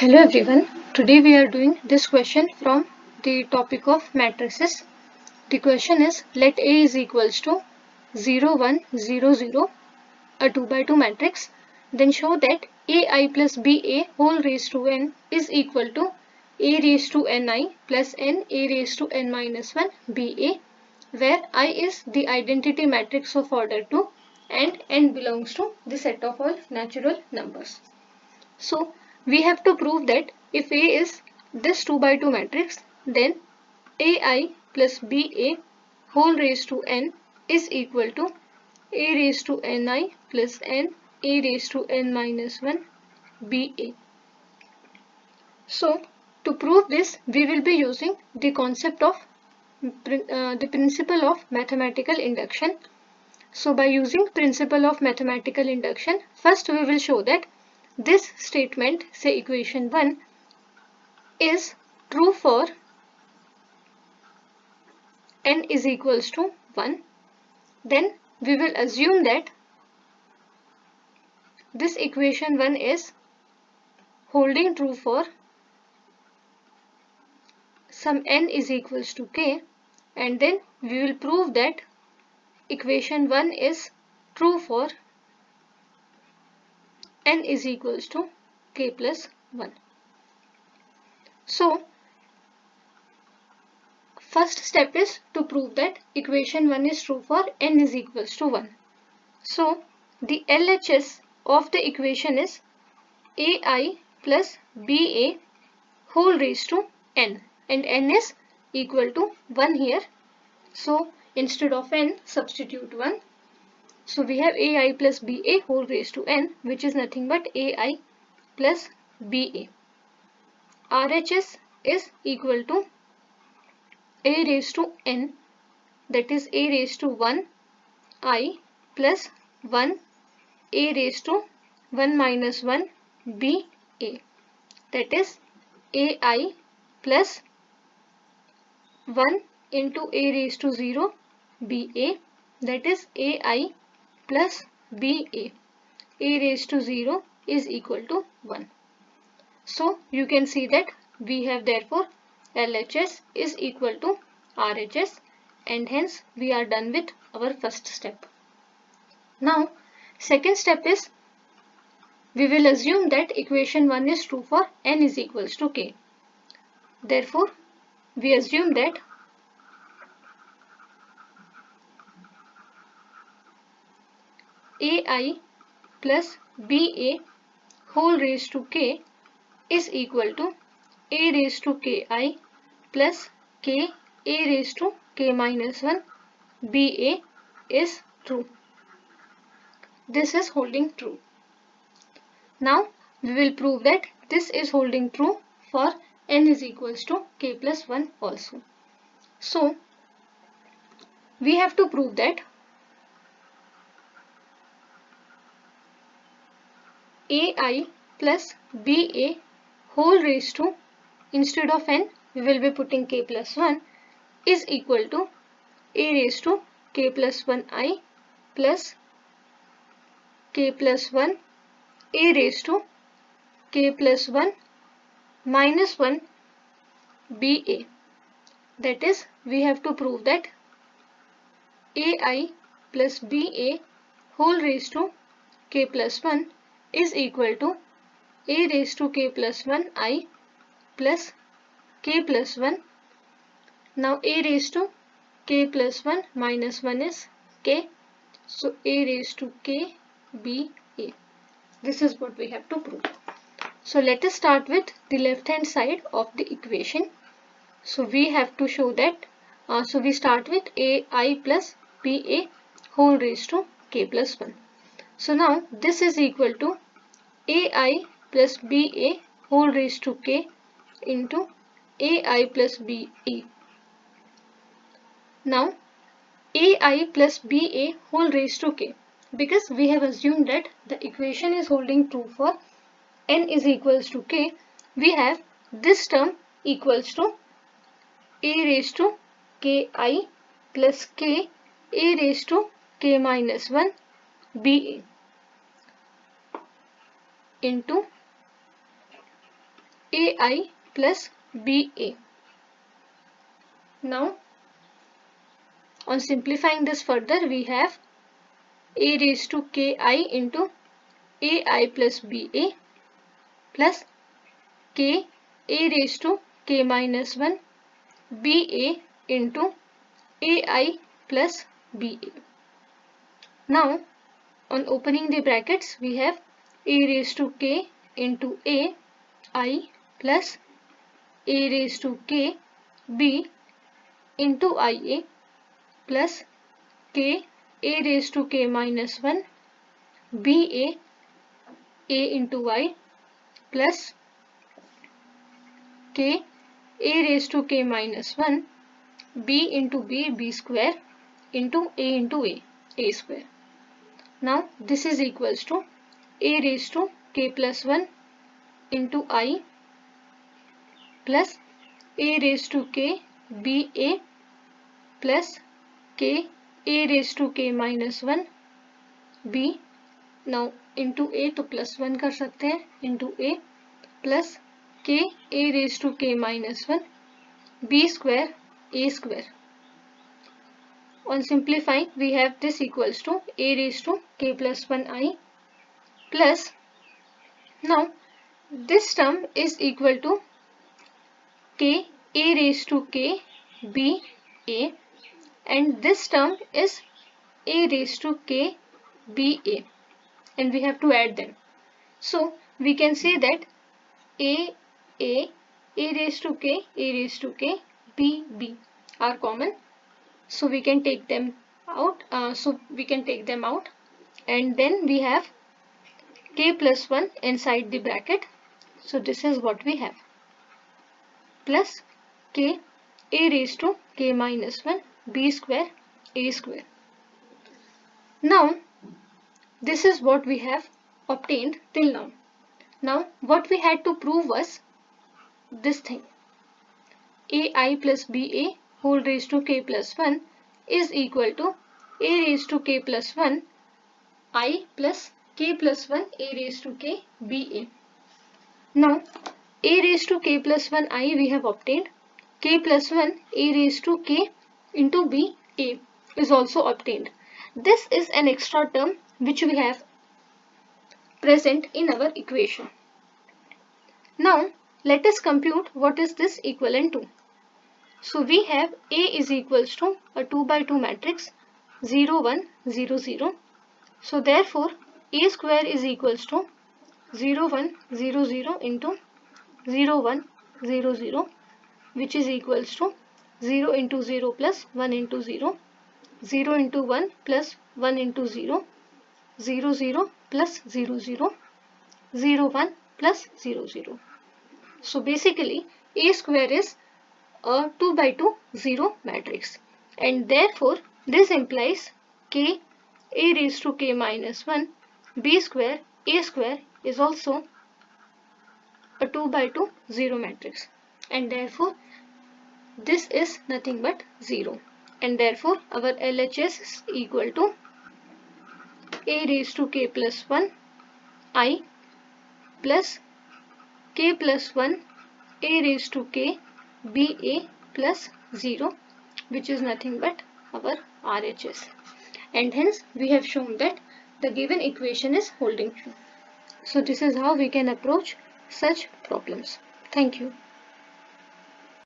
Hello everyone. Today we are doing this question from the topic of matrices. The question is, let A is equals to 0 1 0 0, a 2 by 2 matrix. Then show that AI plus BA whole raised to n is equal to A raised to ni plus n A raised to n minus 1 BA, where I is the identity matrix of order 2 and n belongs to the set of all natural numbers. So we have to prove that if A is this 2 by 2 matrix, then AI plus BA whole raised to n is equal to A raised to ni plus n A raised to n minus 1 BA. So to prove this, we will be using the concept of the principle of mathematical induction. So by using principle of mathematical induction, first we will show that this statement, say equation 1, is true for n is equals to 1. Then we will assume that this equation 1 is holding true for some n is equals to k, and then we will prove that equation 1 is true for n is equals to k plus 1. So first step is to prove that equation 1 is true for n is equals to 1. So the LHS of the equation is AI plus BA whole raised to n, and n is equal to 1 here. So instead of n, substitute 1. So we have AI plus BA whole raised to n, which is nothing but AI plus BA. RHS is equal to A raised to n, that is A raised to 1 I plus 1 A raised to 1 minus 1 BA, that is AI plus 1 into A raised to 0 BA, that is AI plus BA. A raised to 0 is equal to 1. So you can see that we have therefore LHS is equal to RHS, and hence we are done with our first step. Now second step is, we will assume that equation 1 is true for n is equals to k. Therefore we assume that AI plus BA whole raised to k is equal to A raised to ki plus k A raised to k minus 1 BA is true. This is holding true. Now we will prove that this is holding true for n is equals to k plus 1 also. So we have to prove that AI plus BA whole raised to, instead of n we will be putting k plus 1, is equal to A raised to k plus 1 I plus k plus 1 A raised to k plus 1 minus 1 BA. That is, we have to prove that AI plus BA whole raised to k plus 1 is equal to A raised to k plus 1 I plus k plus 1. Now A raised to k plus 1 minus 1 is k. So A raised to k BA. This is what we have to prove. So let us start with the left hand side of the equation. So we have to show that, so we start with AI plus BA whole raised to k plus 1. So now this is equal to AI plus BA whole raised to k into AI plus BA. Now AI plus BA whole raised to k, because we have assumed that the equation is holding true for n is equals to k, we have this term equals to A raised to ki plus k A raised to k minus 1 BA into AI plus BA. Now, on simplifying this further, we have A raised to Ki into AI plus BA plus K A raised to K minus 1 BA into AI plus BA. Now, on opening the brackets, we have A raised to K into A I plus A raised to K B into IA plus K A raised to K minus 1 BA A into I plus K A raised to K minus 1 B into B square into A square. Now this is equals to A raised to K plus 1 into I plus A raised to K BA plus K A raised to K minus 1 B. Now into A तो plus 1 कर सकते हैं into A plus K A raised to K minus 1 B square A square. On simplifying, we have this equals to A raised to K plus 1 I plus, now this term is equal to K A raised to K B A, and this term is A raised to K B A, and we have to add them. So we can say that A raised to K B B are common. So we can take them out. And then we have K plus 1 inside the bracket. So this is what we have. Plus K A raised to K minus 1 B square A square. Now this is what we have obtained till now. Now what we had to prove was this thing. AI plus BA whole raised to K plus 1 is equal to A raised to K plus 1 I plus K plus 1 A raised to K BA. Now A raised to K plus 1 I we have obtained. K plus 1 A raised to K into BA is also obtained. This is an extra term which we have present in our equation. Now let us compute what is this equivalent to. So we have A is equals to a 2 by 2 matrix 0 1 0 0. So therefore A square is equals to 0 1 0 0 into 0 1 0 0, which is equals to 0 into 0 plus 1 into 0, 0 into 1 plus 1 into 0, 0 0 plus 0 0, 0 1 plus 0 0. So basically A square is a 2 by 2 0 matrix, and therefore this implies K A raised to K minus 1 B square A square is also a 2 by 2 0 matrix, and therefore this is nothing but 0, and therefore our LHS is equal to A raised to K plus 1 I plus K plus 1 A raised to K BA plus 0, which is nothing but our RHS, and hence we have shown that the given equation is holding true. So this is how we can approach such problems. Thank you.